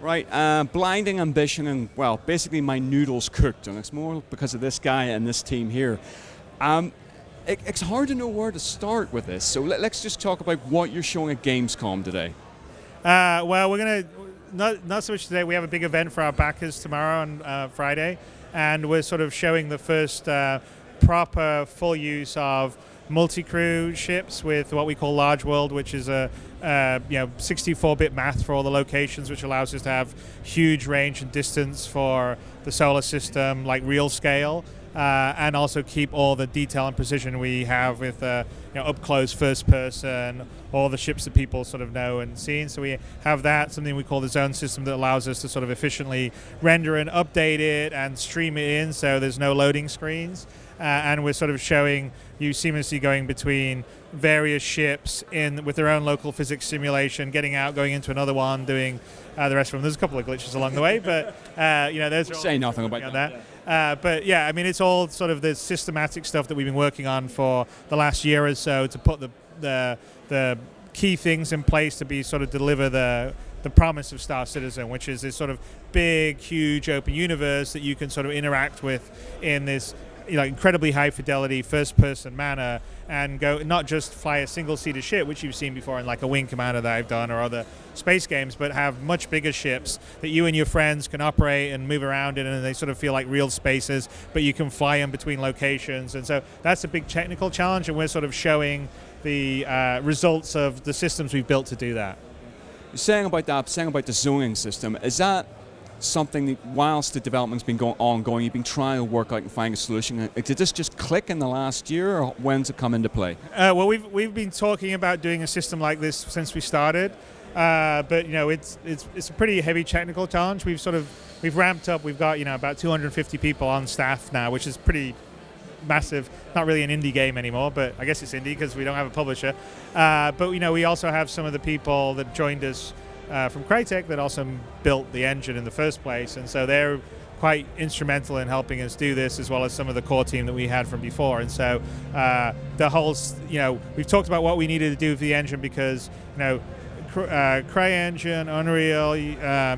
Right, blinding ambition and, well, basically my noodles cooked, and it's more because of this guy and this team here. It's hard to know where to start with this, so let's just talk about what you're showing at Gamescom today. Well, we're going to, not so much today, we have a big event for our backers tomorrow on Friday, and we're sort of showing the first proper full use of multi-crew ships with what we call large world, which is a 64-bit math for all the locations, which allows us to have huge range and distance for the solar system, like real scale, and also keep all the detail and precision we have with up close first person, all the ships that people sort of know and seen. So we have that, something we call the zone system, that allows us to sort of efficiently render and update it and stream it in, so there's no loading screens. And we're sort of showing you seamlessly going between various ships with their own local physics simulation, getting out, going into another one, doing the rest of them. There's a couple of glitches along the way, but there's say nothing about that. But yeah, I mean, it's all sort of the systematic stuff that we've been working on for the last year or so to put the key things in place to be sort of deliver the promise of Star Citizen, which is this sort of big, huge open universe that you can sort of interact with in this incredibly high fidelity first person manner, and go not just fly a single seater ship, which you've seen before in like a Wing Commander that I've done or other space games, but have much bigger ships that you and your friends can operate and move around in, and they sort of feel like real spaces, but you can fly in between locations. And so that's a big technical challenge, and we're sort of showing the results of the systems we've built to do that. Saying about the zoning system, is that something that, whilst the development's been ongoing, you've been trying to work out and find a solution? Did this just click in the last year, or when's it come into play? Well, we've been talking about doing a system like this since we started, but it's a pretty heavy technical challenge. We've ramped up. We've got about 250 people on staff now, which is pretty massive. Not really an indie game anymore, but I guess it's indie because we don't have a publisher. But we also have some of the people that joined us from Crytek that also built the engine in the first place, and so they're quite instrumental in helping us do this, as well as some of the core team that we had from before. And so the whole, we've talked about what we needed to do with the engine, because CryEngine, Unreal,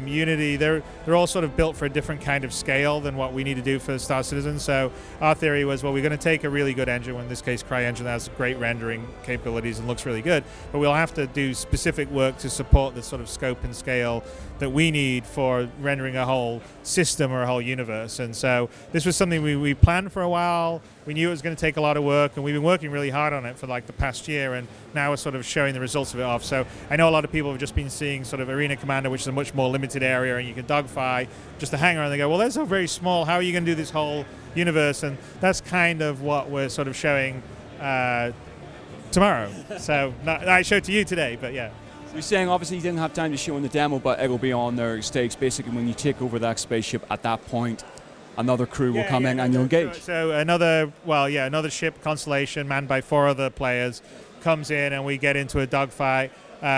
Unity, they're all sort of built for a different kind of scale than what we need to do for Star Citizen. So our theory was, well, we're going to take a really good engine, in this case CryEngine has great rendering capabilities and looks really good, but we'll have to do specific work to support the sort of scope and scale that we need for rendering a whole system or a whole universe. And so this was something we planned for a while. We knew it was going to take a lot of work, and we've been working really hard on it for like the past year, and now we're sort of showing the results of it off. So I know a lot of people have just been seeing sort of Arena Commander, which is a much more limited area, and you can dogfight just a hangar, and they go, well, that's so very small, how are you going to do this whole universe? And that's kind of what we're sort of showing tomorrow. So I showed to you today, but yeah. So you're saying obviously you didn't have time to show in the demo, but it will be on their stage. Basically, when you take over that spaceship, at that point, another crew will come in and you'll engage. So another ship, Constellation, manned by 4 other players, comes in, and we get into a dogfight.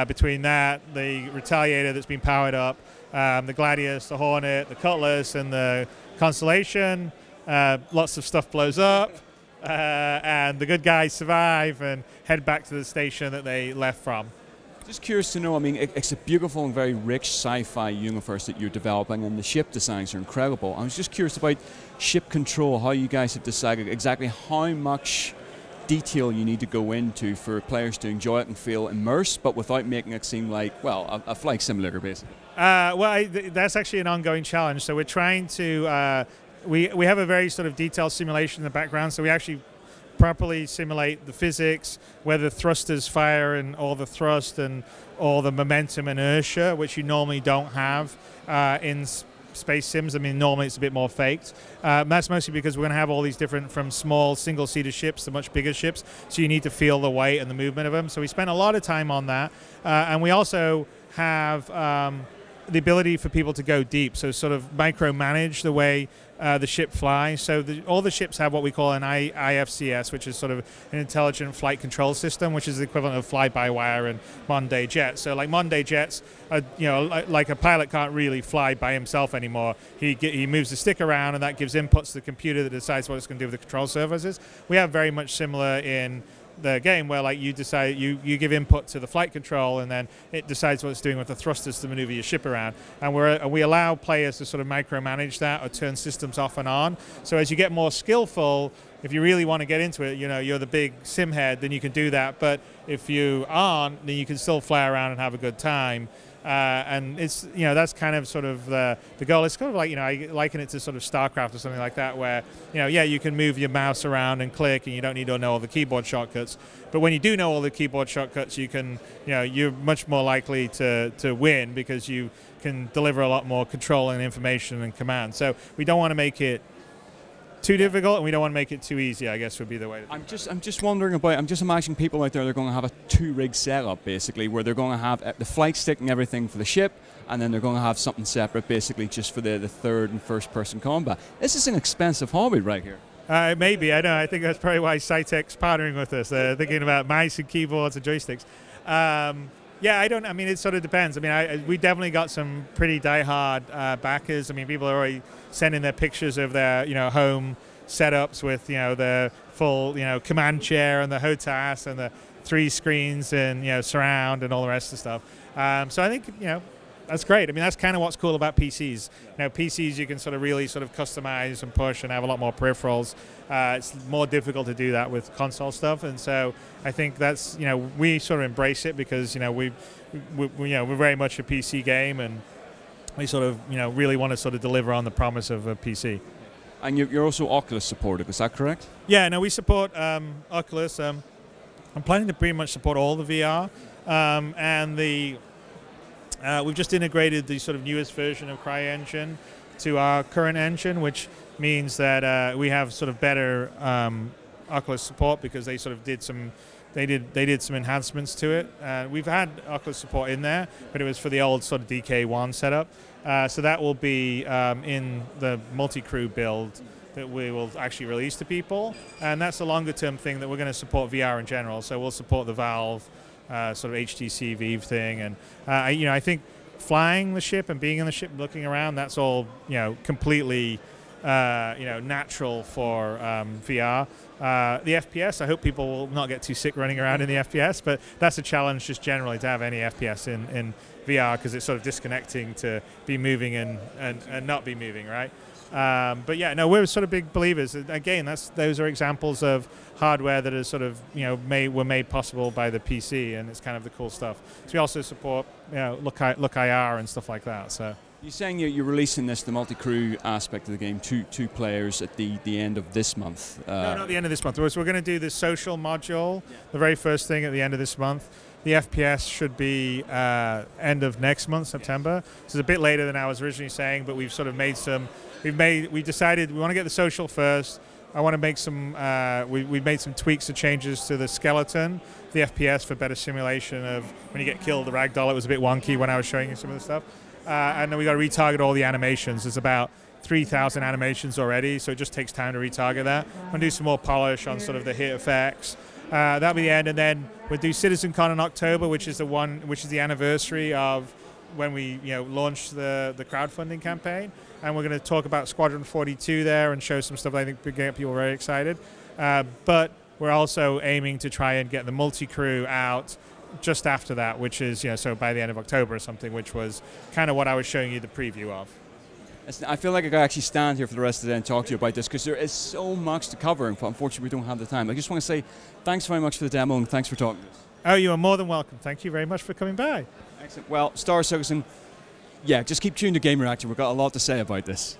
Between that, the Retaliator that's been powered up, the Gladius, the Hornet, the Cutlass, and the Constellation. Lots of stuff blows up, and the good guys survive and head back to the station that they left from. Just curious to know, I mean, it's a beautiful and very rich sci-fi universe that you're developing, and the ship designs are incredible. I was just curious about ship control, how you guys have decided exactly how much detail you need to go into for players to enjoy it and feel immersed, but without making it seem like, well, a flight simulator, basically. That's actually an ongoing challenge. So we're trying to, we have a very sort of detailed simulation in the background, so we actually properly simulate the physics, where the thrusters fire and all the thrust and all the momentum inertia, which you normally don't have in space sims. I mean, normally it's a bit more faked. That's mostly because we're going to have all these different, from small single-seater ships to much bigger ships, so you need to feel the weight and the movement of them. So we spent a lot of time on that, and we also have the ability for people to go deep, so sort of micromanage the way the ship flies. So all the ships have what we call an IFCS, which is sort of an intelligent flight control system, which is the equivalent of fly-by-wire and modern-day jets. So like modern-day jets, like a pilot can't really fly by himself anymore. He moves the stick around, and that gives inputs to the computer that decides what it's going to do with the control surfaces. We have very much similar in the game, where like you decide you give input to the flight control, and then it decides what it's doing with the thrusters to maneuver your ship around. And we allow players to sort of micromanage that or turn systems off and on. So as you get more skillful, if you really want to get into it, you're the big sim head, then you can do that. But if you aren't, then you can still fly around and have a good time. And it's, that's kind of sort of the goal. It's kind of like, I liken it to sort of StarCraft or something like that, where, you can move your mouse around and click, and you don't need to know all the keyboard shortcuts. But when you do know all the keyboard shortcuts, you can, you're much more likely to win, because you can deliver a lot more control and information and command. So we don't want to make it too difficult, and we don't want to make it too easy, I guess would be the way to do it. I'm just wondering about, I'm just imagining people out there, they're going to have a 2-rig setup, basically, where they're going to have the flight stick and everything for the ship, and then they're going to have something separate, basically, just for the third and first-person combat. This is an expensive hobby right here. Maybe, I know. I think that's probably why Cytek's partnering with us. They're thinking about mice and keyboards and joysticks. It sort of depends. We definitely got some pretty die-hard backers. People are already sending their pictures of their, home setups with, the full, command chair and the HOTAS and the 3 screens and, surround and all the rest of the stuff. So I think, that's great. That's kind of what's cool about PCs. PCs you can sort of really sort of customize and push and have a lot more peripherals. It's more difficult to do that with console stuff, and so I think that's, we sort of embrace it, because we're very much a PC game, and we sort of really want to sort of deliver on the promise of a PC. And you're also Oculus supported, is that correct? Yeah, no, we support Oculus. I'm planning to pretty much support all the VR, and we've just integrated the sort of newest version of CryEngine to our current engine, which means that we have sort of better Oculus support, because they sort of did some enhancements to it. We've had Oculus support in there, but it was for the old sort of DK1 setup. So that will be in the multi-crew build that we will actually release to people, and that's a longer-term thing that we're going to support VR in general. So we'll support the Valve sort of HTC Vive thing, and I think flying the ship and being in the ship, looking around, that's all completely natural for VR. The FPS, I hope people will not get too sick running around in the FPS, but that's a challenge just generally to have any FPS in VR, because it's sort of disconnecting to be moving and not be moving, right? But yeah, no, we're sort of big believers. Again, those are examples of hardware that is sort of were made possible by the PC, and it's kind of the cool stuff. So we also support Look IR and stuff like that. So you're saying you're releasing the multi-crew aspect of the game, two players at the end of this month? No, not the end of this month. So we're going to do the social module, the very first thing, at the end of this month. The FPS should be end of next month, September. So it's a bit later than I was originally saying, but we've sort of made some. We decided we want to get the social first. I want to make some. We've made some tweaks and changes to the skeleton, the FPS, for better simulation of when you get killed. The ragdoll, it was a bit wonky when I was showing you some of the stuff. And then we got to retarget all the animations. There's about 3,000 animations already, so it just takes time to retarget that. I'm going to do some more polish on sort of the hit effects. That'll be the end, and then we'll do CitizenCon in October, which is the anniversary of when we launched the crowdfunding campaign, and we're going to talk about Squadron 42 there and show some stuff that I think would get people very excited. But we're also aiming to try and get the multi-crew out just after that, which is so by the end of October or something, which was kind of what I was showing you the preview of. I feel like I could actually stand here for the rest of the day and talk to you about this, because there is so much to cover, and unfortunately we don't have the time. I just want to say thanks very much for the demo, and thanks for talking to us. Oh, you are more than welcome. Thank you very much for coming by. Excellent. Well, Star Citizen, just keep tuned to Gamereactor. We've got a lot to say about this.